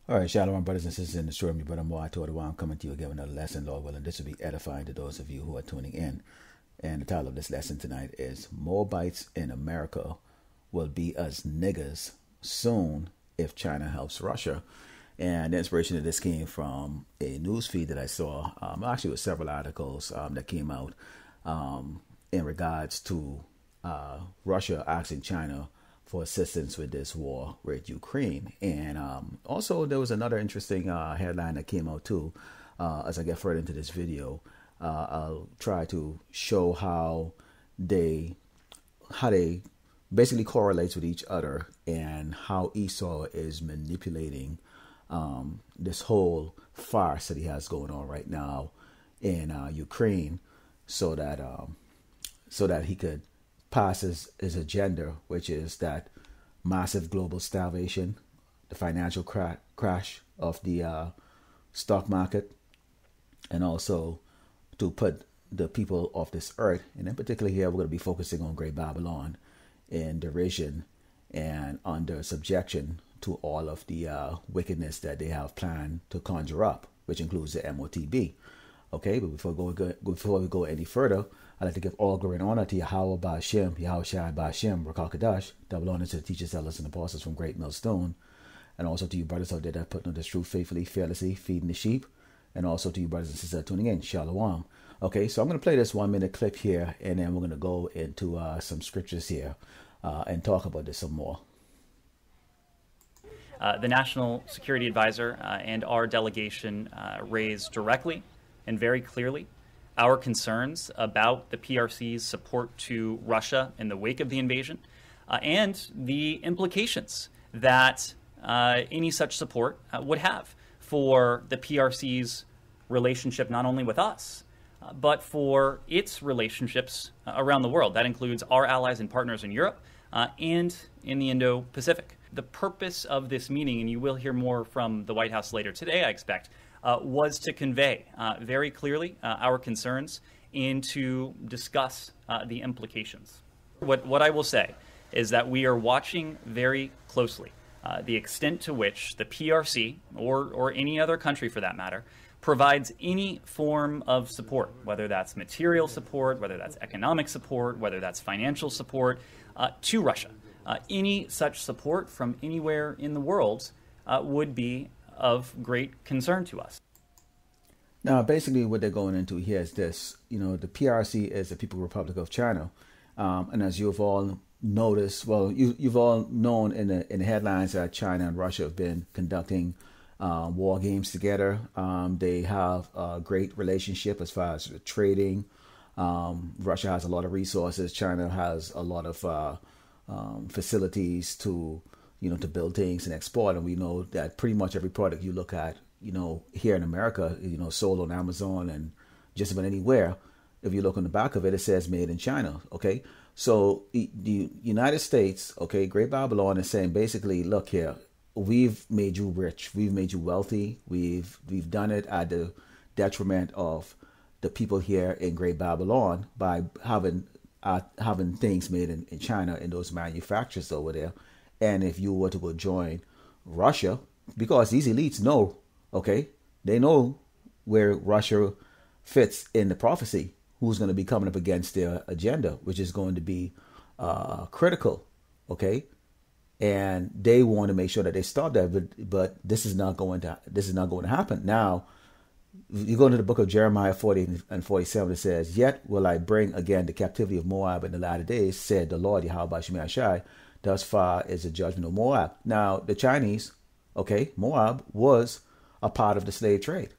All right, Shalom, brothers and sisters in the stream. Your brother Moab taught I'm coming to you again with another lesson, Lord willing. This will be edifying to those of you who are tuning in. And the title of this lesson tonight is Moabites in America will be as niggers soon if China helps Russia. And the inspiration of this came from a news feed that I saw, actually with several articles that came out in regards to Russia asking China for assistance with this war with Ukraine. And also there was another interesting headline that came out too. As I get further into this video, I'll try to show how they basically correlates with each other and how Esau is manipulating this whole farce that he has going on right now in Ukraine so that he could pass his agenda, which is that massive global starvation, the financial crash of the stock market, and also to put the people of this earth, and in particular here we're going to be focusing on Great Babylon, in derision and under subjection to all of the wickedness that they have planned to conjure up, which includes the MOTB. Okay, but before we go any further, I'd like to give all glory and honor to Yahweh Ba'Shem, Yahweh Shai Ba'Shem, Rakal Kadash, double honor to the teachers, elders, and apostles from Great Millstone, and also to you brothers out there that put on this truth faithfully, fearlessly, feeding the sheep, and also to you brothers and sisters tuning in, Shalom. Okay, so I'm going to play this 1 minute clip here, and then we're going to go into some scriptures here and talk about this some more. The National Security Advisor and our delegation raised directly and very clearly our concerns about the PRC's support to Russia in the wake of the invasion and the implications that any such support would have for the PRC's relationship not only with us, but for its relationships around the world. That includes our allies and partners in Europe and in the Indo-Pacific. The purpose of this meeting, and you will hear more from the White House later today, I expect, was to convey very clearly our concerns and to discuss the implications. What I will say is that we are watching very closely the extent to which the PRC, or any other country for that matter, provides any form of support, whether that's material support, whether that's economic support, whether that's financial support, to Russia. Any such support from anywhere in the world would be of great concern to us. Now, basically what they're going into here is this. You know, the PRC is the People's Republic of China. And as you've all noticed, well, you've all known in the headlines that China and Russia have been conducting war games together. They have a great relationship as far as trading. Russia has a lot of resources. China has a lot of facilities to build things and export. And we know that pretty much every product you look at, here in America, sold on Amazon and just about anywhere. If you look on the back of it, it says made in China. Okay. So the United States, okay, Great Babylon is saying basically, look here, we've made you rich. We've made you wealthy. We've done it at the detriment of the people here in Great Babylon by having things made in China in those manufacturers over there. And if you were to go join Russia, because these elites know, okay, they know where Russia fits in the prophecy, who's going to be coming up against their agenda, which is going to be critical, okay? And they want to make sure that they stop that, but this is not going to happen. Now, you go into the book of Jeremiah 40 and 47, it says, "Yet will I bring again the captivity of Moab in the latter days, said the Lord, Yahweh Shemai Shai. Thus far is the judgment of Moab." Now, the Chinese, okay, Moab was a part of the slave trade,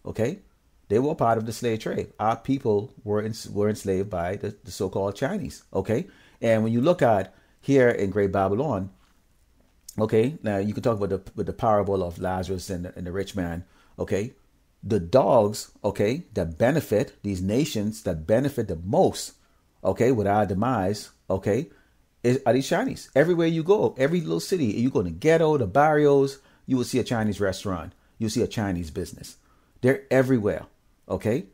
okay? They were part of the slave trade. Our people were enslaved by the so-called Chinese, okay? And when you look at here in Great Babylon, okay, now you can talk about the parable of Lazarus and the rich man, okay? The dogs, okay, that benefit, these nations that benefit the most, okay, with our demise, okay, are these Chinese. Everywhere you go, every little city, you go to the ghetto, the barrios, you will see a Chinese restaurant. You'll see a Chinese business. They're everywhere, okay?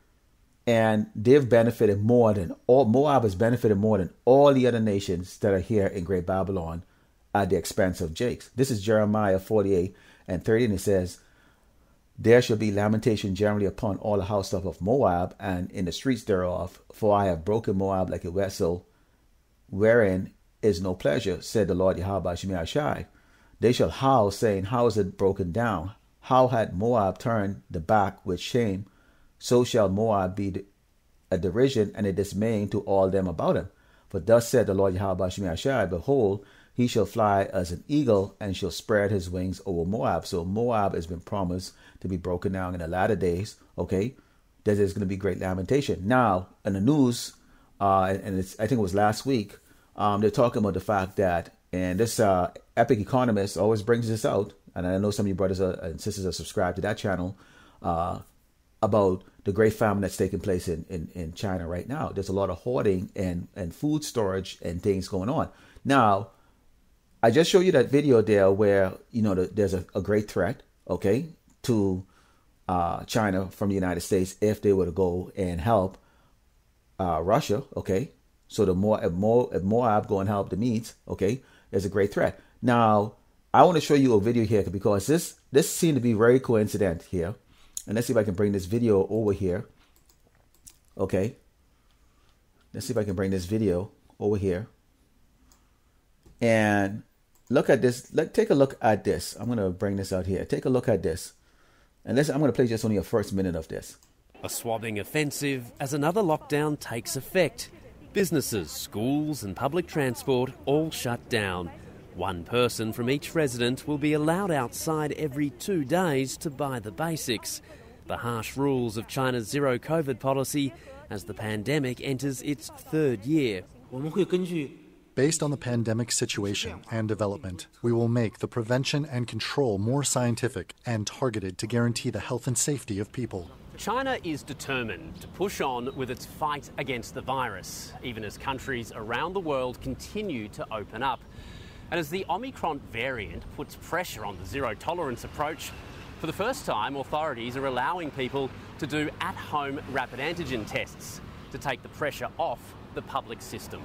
And they've benefited more than all, Moab has benefited more than all the other nations that are here in Great Babylon at the expense of Jakes. This is Jeremiah 48 and 30, and it says, there shall be lamentation generally upon all the house of Moab, and in the streets thereof, for I have broken Moab like a vessel, wherein is no pleasure, said the Lord Yahweh Shemai Shai. They shall howl, saying, how is it broken down? How had Moab turned the back with shame? So shall Moab be a derision and a dismaying to all them about him. For thus said the Lord Yahweh Shemai Shai, behold, he shall fly as an eagle and shall spread his wings over Moab. So Moab has been promised to be broken down in the latter days. Okay, that there's going to be great lamentation. Now, in the news, and I think it was last week, they're talking about the fact that, and this epic economist always brings this out, and I know some of you brothers and sisters are subscribed to that channel, about the great famine that's taking place in China right now. There's a lot of hoarding and food storage and things going on. Now, I just showed you that video there where, there's a great threat, okay, to China from the United States if they were to go and help Russia, okay? So if Moab go and help the Medes, okay, there's a great threat. Now, I want to show you a video here because this seemed to be very coincident here. And let's see if I can bring this video over here. Okay. Let's see if I can bring this video over here. And look at this. Take a look at this. I'm going to bring this out here. Take a look at this. And I'm going to play just only a first minute of this. A swabbing offensive as another lockdown takes effect. Businesses, schools and public transport all shut down. One person from each resident will be allowed outside every 2 days to buy the basics. The harsh rules of China's zero COVID policy as the pandemic enters its 3rd year. Based on the pandemic situation and development, we will make the prevention and control more scientific and targeted to guarantee the health and safety of people. China is determined to push on with its fight against the virus, even as countries around the world continue to open up. And as the Omicron variant puts pressure on the zero-tolerance approach, for the first time, authorities are allowing people to do at-home rapid antigen tests to take the pressure off the public system.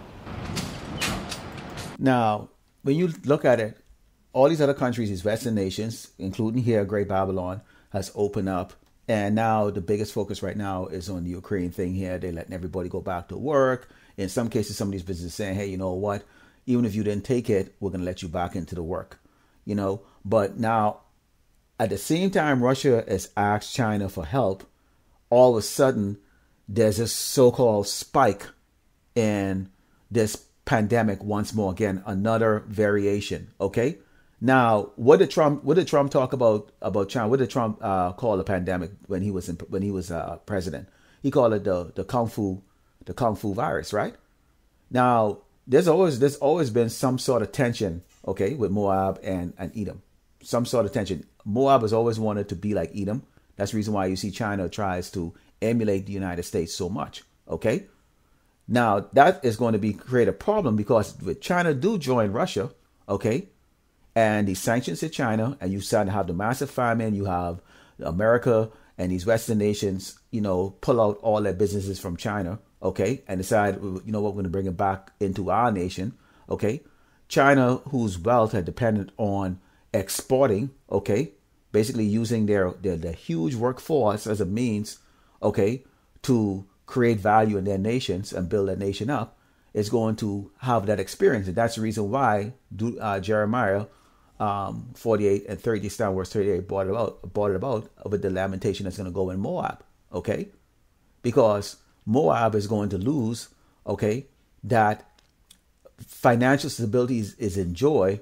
Now, when you look at it, all these other countries, these Western nations, including here, Great Babylon, has opened up. And now the biggest focus right now is on the Ukraine thing here. They're letting everybody go back to work. In some cases, some of these businesses saying, hey, you know what? Even if you didn't take it, we're going to let you back into the work. But now, at the same time, Russia has asked China for help. All of a sudden, there's a so-called spike in this pandemic once more. Again, another variation. Okay. Now, what did Trump talk about China? What did Trump call the pandemic when he was president? He called it the Kung Fu virus, right? Now, there's always been some sort of tension, okay, with Moab and Edom. Some sort of tension. Moab has always wanted to be like Edom. That's the reason why you see China tries to emulate the United States so much. Okay. Now, that is going to create a problem because if China do join Russia, okay, and the sanctions hit China, and you start to have the massive famine, you have America and these Western nations, pull out all their businesses from China, okay, and decide, we're going to bring it back into our nation, okay. China, whose wealth had depended on exporting, okay, basically using their huge workforce as a means, okay, to create value in their nations and build their nation up, is going to have that experience. And that's the reason why Jeremiah 48 and 30, down verse 38, brought it about with the lamentation that's going to go in Moab, okay? Because Moab is going to lose, okay, that financial stability is enjoy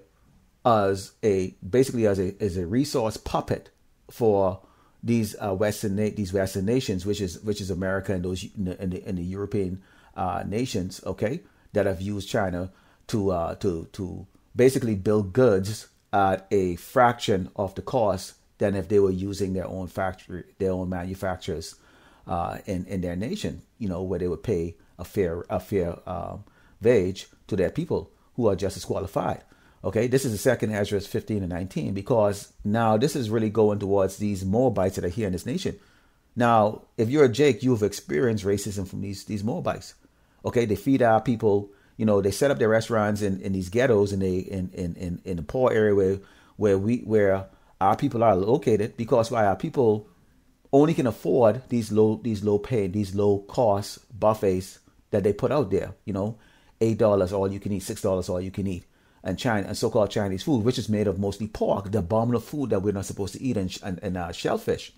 as a resource puppet for these Western nations, which is America and those in the European nations, okay, that have used China to basically build goods at a fraction of the cost than if they were using their own manufacturers in their nation, where they would pay a fair wage to their people who are just as qualified. Okay, this is the second Ezra 15 and 19, because now this is really going towards these Moabites that are here in this nation. Now, if you're a Jake, you've experienced racism from these Moabites. Okay, they feed our people. They set up their restaurants in these ghettos and in the poor area where our people are located, because why our people only can afford these low paid, these low cost buffets that they put out there. You know, $8 all you can eat, $6 all you can eat, and China and so-called Chinese food, which is made of mostly pork, the abominable food that we're not supposed to eat, and shellfish.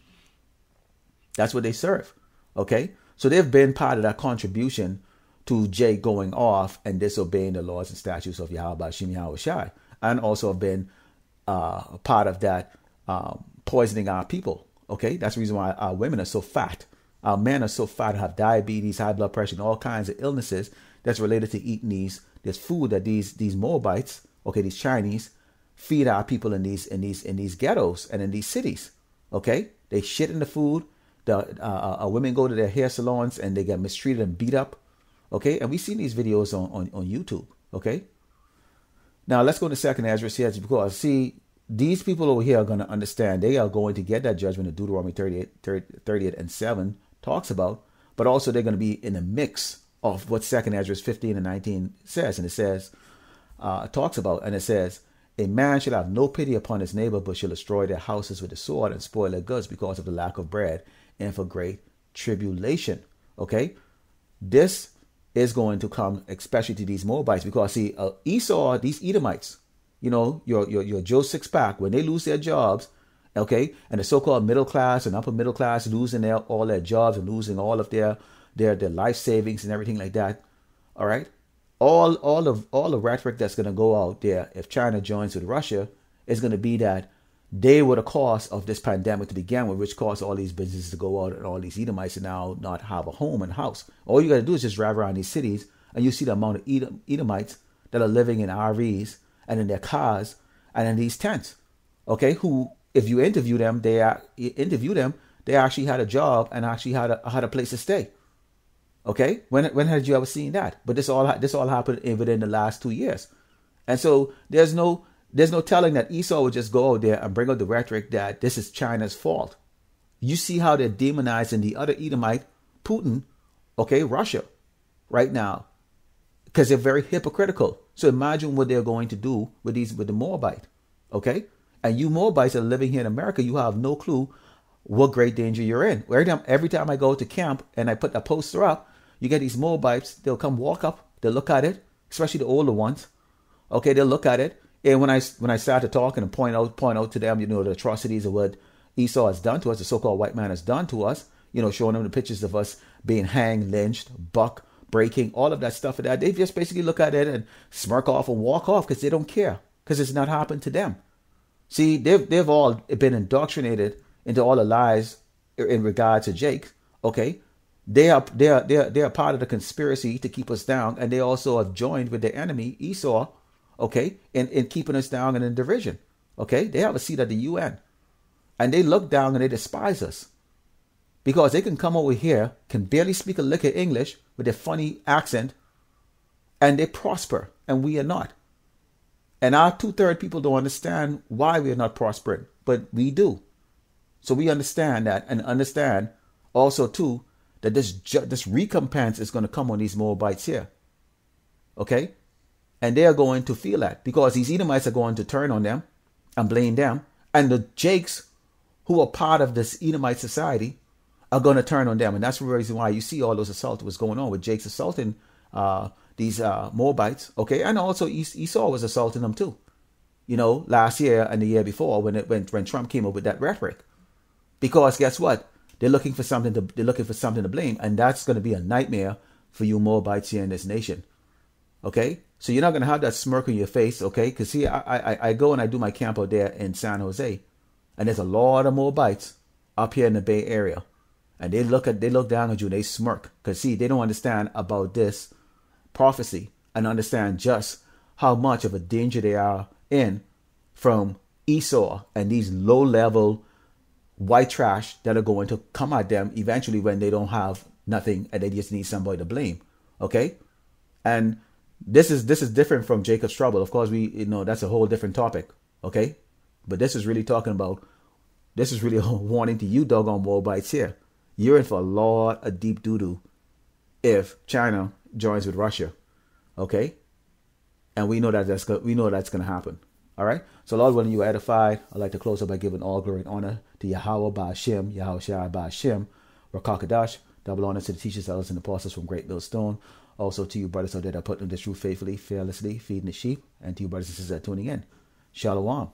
That's what they serve. Okay, so they've been part of that contribution to Jay going off and disobeying the laws and statutes of Yahweh Shem Yahweh Shai, and also have been part of that poisoning our people. Okay, that's the reason why our women are so fat. Our men are so fat, have diabetes, high blood pressure, and all kinds of illnesses that's related to eating this food that these Moabites, okay, these Chinese, feed our people in these ghettos and in these cities. Okay, they shit in the food. The women go to their hair salons and they get mistreated and beat up. Okay, and we've seen these videos on YouTube. Okay, now let's go to 2nd Ezra here, because see, these people over here are going to understand. They are going to get that judgment that Deuteronomy 38 and 7 talks about, but also they're going to be in the mix of what 2nd Ezra 15 and 19 says. And it says, talks about, and it says, a man shall have no pity upon his neighbor, but shall destroy their houses with the sword and spoil their goods because of the lack of bread and for great tribulation. Okay, this is going to come especially to these Moabites, because see, Esau, these Edomites, you know, your Joe Six-Pack, when they lose their jobs, okay, and the so-called middle class and upper middle class losing all their jobs and losing all of their life savings and everything like that, all right, all the rhetoric that's going to go out there if China joins with Russia is going to be that they were the cause of this pandemic to begin with, which caused all these businesses to go out and all these Edomites to now not have a home and house. All you got to do is just drive around these cities and you see the amount of Edomites that are living in RVs and in their cars and in these tents. Okay, who, if you interview them, they actually had a job and actually had a place to stay. Okay, when had you ever seen that? But this all happened within the last 2 years, and so there's no telling that Esau would just go out there and bring out the rhetoric that this is China's fault. You see how they're demonizing the other Edomite, Putin, okay, Russia, right now, because they're very hypocritical. So imagine what they're going to do with the Moabite, okay? And you Moabites that are living here in America, you have no clue what great danger you're in. Every time I go to camp and I put that poster up, you get these Moabites, they'll come walk up, they'll look at it, especially the older ones, okay, they'll look at it. And when I start to talk and point out to them, you know, the atrocities of what Esau has done to us, the so-called white man has done to us, you know, showing them the pictures of us being hanged, lynched, buck, breaking, all of that stuff, that they just basically look at it and smirk off and walk off because they don't care, because it's not happened to them. See, they've all been indoctrinated into all the lies in regard to Jake. Okay, they are part of the conspiracy to keep us down, and they also have joined with their enemy Esau. Okay, in keeping us down and in division. Okay, they have a seat at the UN, and they look down and they despise us because they can come over here, can barely speak a lick of English with their funny accent, and they prosper, and we are not. And our 2/3 people don't understand why we are not prospering, but we do. So we understand that, and understand also too that this recompense is going to come on these Moabites here. Okay. And they are going to feel that because these Edomites are going to turn on them and blame them. And the Jakes, who are part of this Edomite society, are going to turn on them. And that's the reason why you see all those assaults was going on with Jakes assaulting these Moabites. Okay. And also Esau was assaulting them too. You know, last year and the year before when Trump came up with that rhetoric. Because guess what? They're looking for something to blame. And that's going to be a nightmare for you Moabites here in this nation. Okay. So you're not going to have that smirk on your face, okay? Because see, I go and I do my camp out there in San Jose, and there's a lot of Moabites up here in the Bay Area, and they look down at you and they smirk because see, they don't understand about this prophecy and understand just how much of a danger they are in from Esau and these low-level white trash that are going to come at them eventually when they don't have nothing and they just need somebody to blame, okay? And this is different from Jacob's trouble. Of course, that's a whole different topic, okay? But this is really a warning to you doggone Moabites here. You're in for a lot of deep doo-doo if China joins with Russia, okay? And we know that's going to happen. All right. So Lord, when you are edified, I'd like to close up by giving all glory and honor to Yahweh Ba'Shem, Yahweh Shai Ba'Shem, Rakakadash, double honor to the teachers, elders, and apostles from Great Millstone. Also to you, brothers out there that put in this truth faithfully, fearlessly, feeding the sheep, and to you, brothers and sisters that are tuning in. Shalom.